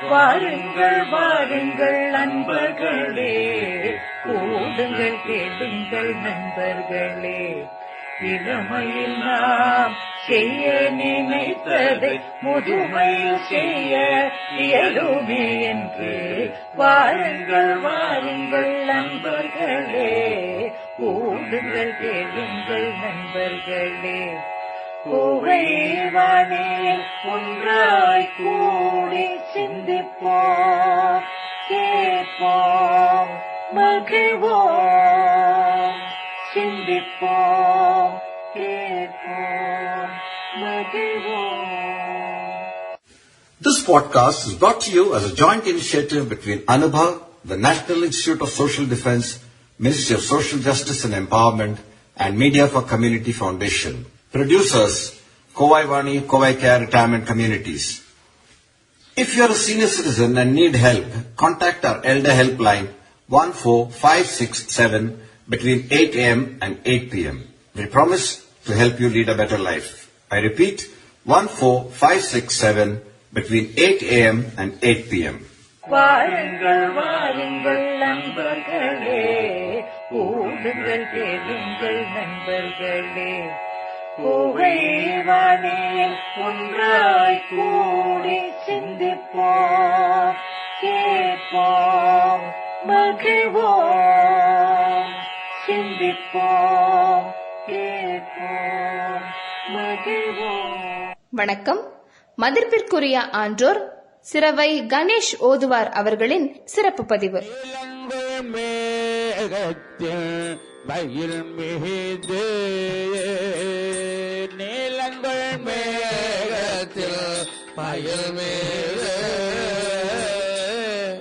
வாருங்கள் வாருங்கள் நண்பர்களே, கூடுங்கள் கேளுங்கள் நண்பர்களே. இளமையில் நாம் செய்ய நினைத்ததை முதுமையில் செய்ய இயலுமே என்று வாருங்கள் வாருங்கள் நண்பர்களே, கூடுங்கள் கேளுங்கள் நண்பர்களே. புகைவானே ஒன்றாய் கூடி சிந்திப்போம், கேட்போம், மகிழ்வோம். சிந்திப்போம், கேட்போம், மகிழ்வோம். This podcast is brought to you as a joint initiative between Anubha, the National Institute of Social Defense, Ministry of Social Justice and Empowerment, and Media for Community Foundation. Producers, Kovai Vani, Kovai Care Retirement Communities. If you are a senior citizen and need help, contact our Elder Helpline 14567 between 8 a.m. and 8 p.m. We promise to help you lead a better life. I repeat, 14567 between 8 a.m. and 8 p.m. வாருங்கள் வாருங்கள் நண்பர்களே, கூடுங்கள் கேளுங்கள் நண்பர்களே. புகைவானே ஒன்றாய் கூடி சிந்திப்போம், கேட்போம், மகிழ்வோம். சிந்திப்போம், கேட்போம், மகிழ்வோம். வணக்கம். மதிப்பிற்குரிய ஆன்றோர் சிரவை கணேஷ் ஓதுவார் அவர்களின் சிறப்பு பதிவு. நீலங்கள் மேகத்தில் மயில் மீது, நீலங்கள் மேகத்தில் மயில் மீது,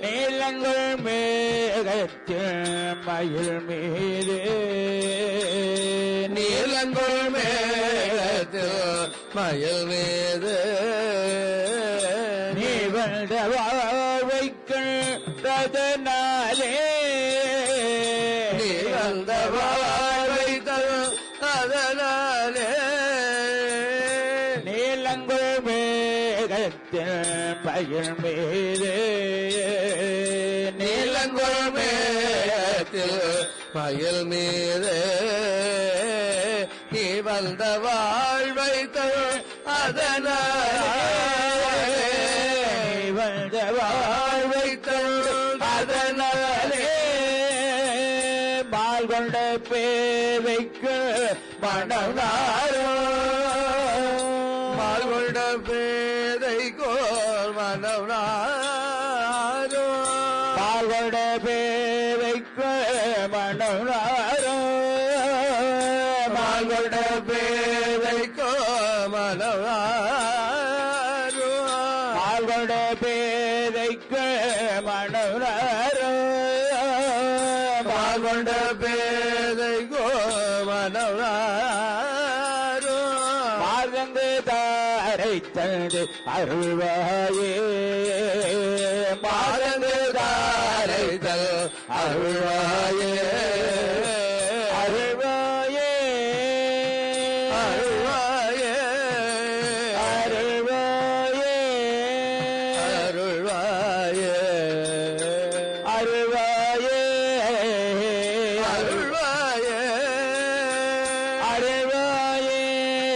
நீலங்கள் மேகத்தில் மயில் மீது நீ வந்த வாழ்வைக்கதனாலே, நீ வந்த வாழ்வைக்கதனாலே நீலங்கள் மேகத்தில் மயில் மீது, நீலங்கள் மேகத்தில் மயில் மீது நீ வந்த வாழ்வை தரும் அதனாலே, நீ வந்த வாழ்வை தரும் அதனாலே பால் கொண்ட பேதைக்கு மனம் நாரும், பால் கொண்ட பேதைக்கோர் மனம் நாரும், பால் கொண்ட பேதைக்கு மனம் நாரும், பால் கொண்ட பேதைக்கோ மனம் நாரும், பால் கொண்ட பேதைக்கு மனம் நாரும், பால் கொண்ட பேதைக்கோ மனம் நாரும். மார்கந்து தாரை தந்து அருள்வாயே, மார்கந்து தாரை தல் அருள்வாயே, அருள்வாயே, அருள்வாயே, அருள்வாயே, அருள்வாயே, அருள்வாயே, அருள்வாயே, அருள்வாயே,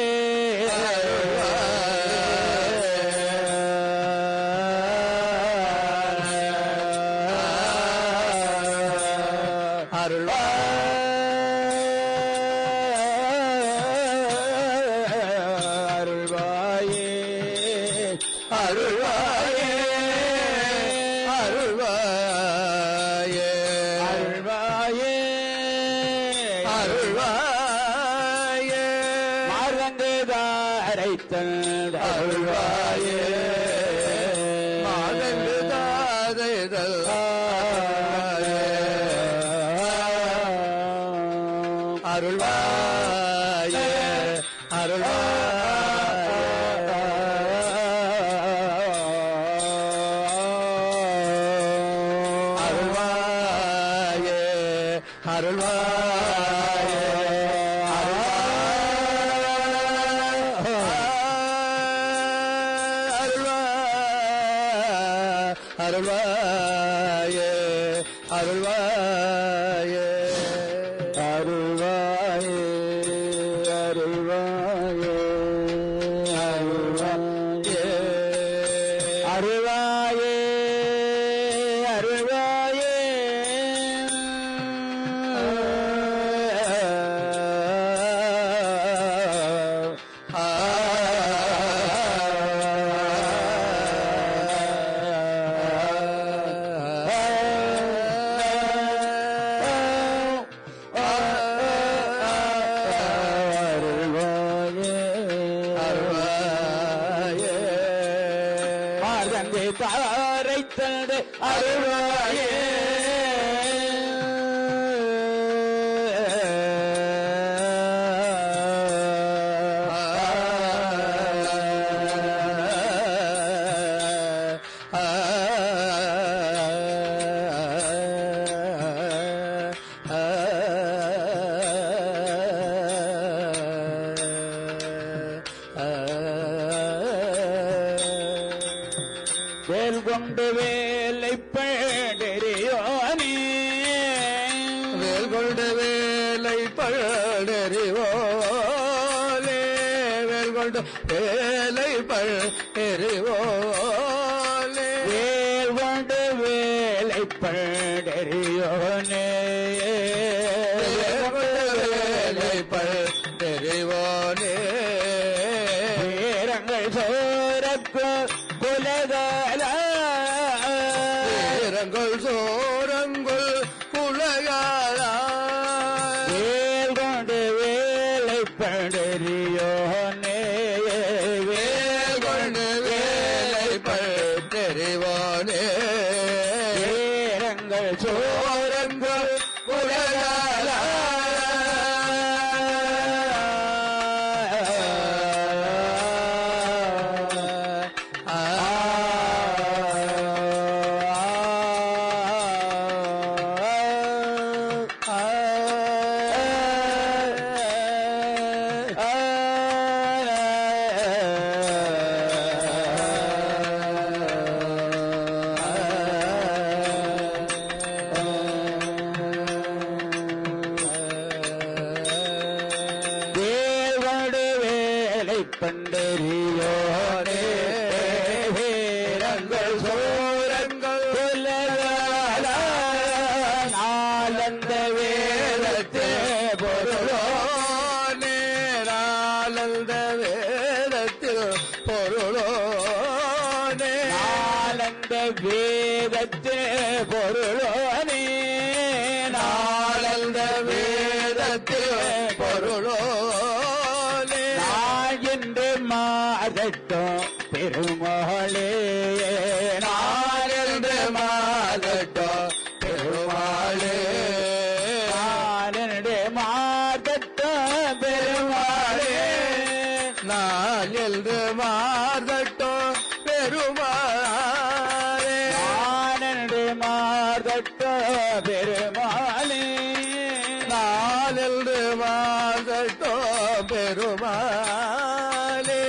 அருள்வாயே, அருள்வாயே, அருள்வாயே, அருள்வாயே அருள்வாயே அருள்வாயே அருள்வாயே அருள்வாயே அருள்வாயே அருள்வாயே தாரைத்தது அருள்வாயே வேல் கொண்டு வேலை படறியோனே வேல் கொண்டு வேலை படறிவோலே வேல் கொண்டு வேலை படறிவோலே வேல் கொண்டு வேலை படறியோனே வேலை படறிவோனே வீரங்கள் சோரக்கு குலகால வீரங்கள் சோரங்கள் குலகால வேல் கொண்டு வேலை படறியோனே வேல் கொண்டு வேலை படறிவோனே வீரங்கள் சோரங்கள் குலகால பண்டரியோனே வீரங்கள் சோரங்கள் குலகால நாளந்த வேதத்தே பொருளோனே நாளந்த வேதத்தில் பொருளோனே நாளந்த வேதத்தே பொருளோனே நாளந்த வேதத்தில் பொருளோனே என்று மாதட்டும் பெருமாளே நாளென்று மாதட்டும் பெருமாளே நாளென்று மாதட்டும் பெருமாளே நாளென்று மாதட்டும் பெருமாளே நாளென்று மாதட்டும் பெருமாளே நாளென்று மாதட்டும் பெருமாளே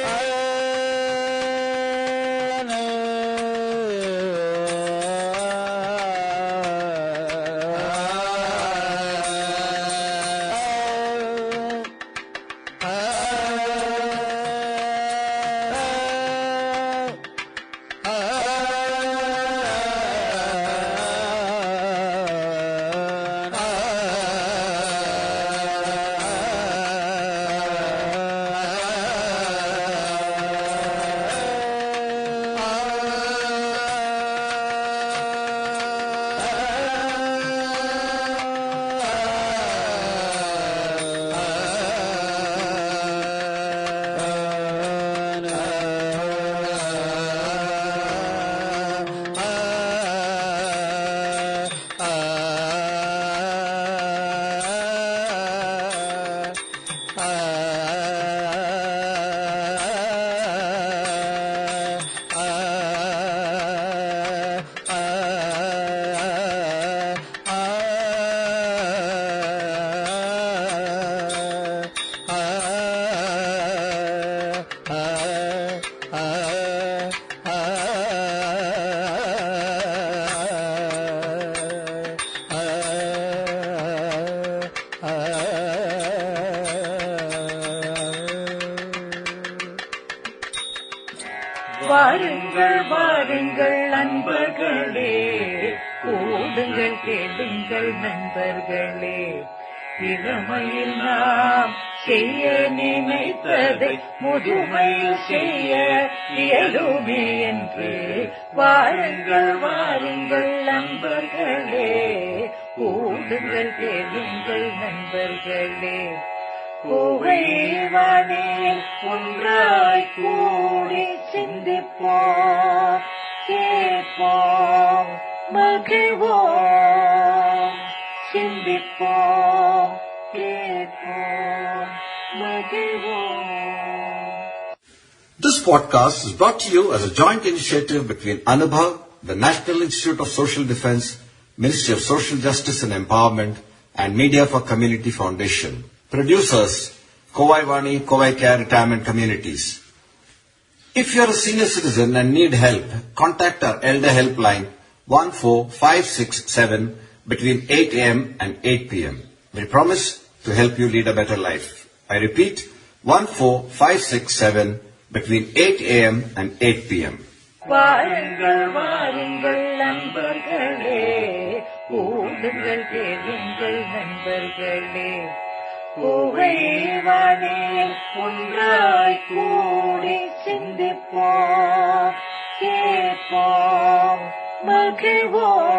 வாருங்கள் வாருங்கள் நண்பர்களே, கூடுங்கள் கேளுங்கள் நண்பர்களே. இளமையில் நாம் செய்ய நினைத்ததை முதுமையில் செய்ய இயலுமே என்று வாருங்கள் வாருங்கள் நண்பர்களே, கூடுங்கள் கேளுங்கள் நண்பர்களே. கோவைவானே ஒன்றாய் கூடி சிந்திப்போம், கேட்போம், மகிழ்வோம். சிந்திப்போம், கேட்போம், மகிழ்வோம். This podcast is brought to you as a joint initiative between Anubhav, the National Institute of Social Defense, Ministry of Social Justice and Empowerment, and Media for Community Foundation. Producers, Kovai Vani, Kovai Care Retirement Communities. If you are a senior citizen and need help, contact our Elder Helpline 14567 between 8 a.m. and 8 p.m. We promise to help you lead a better life. I repeat, 14567 between 8 a.m. and 8 p.m. வாருங்கள் வாருங்கள் நண்பர்களே, கூடுங்கள் கேளுங்கள் நண்பர்களே. கோவைவானே ஒன்றாய் கூடி சிந்திப்போம், கேட்போம், மகிழ்வோம்.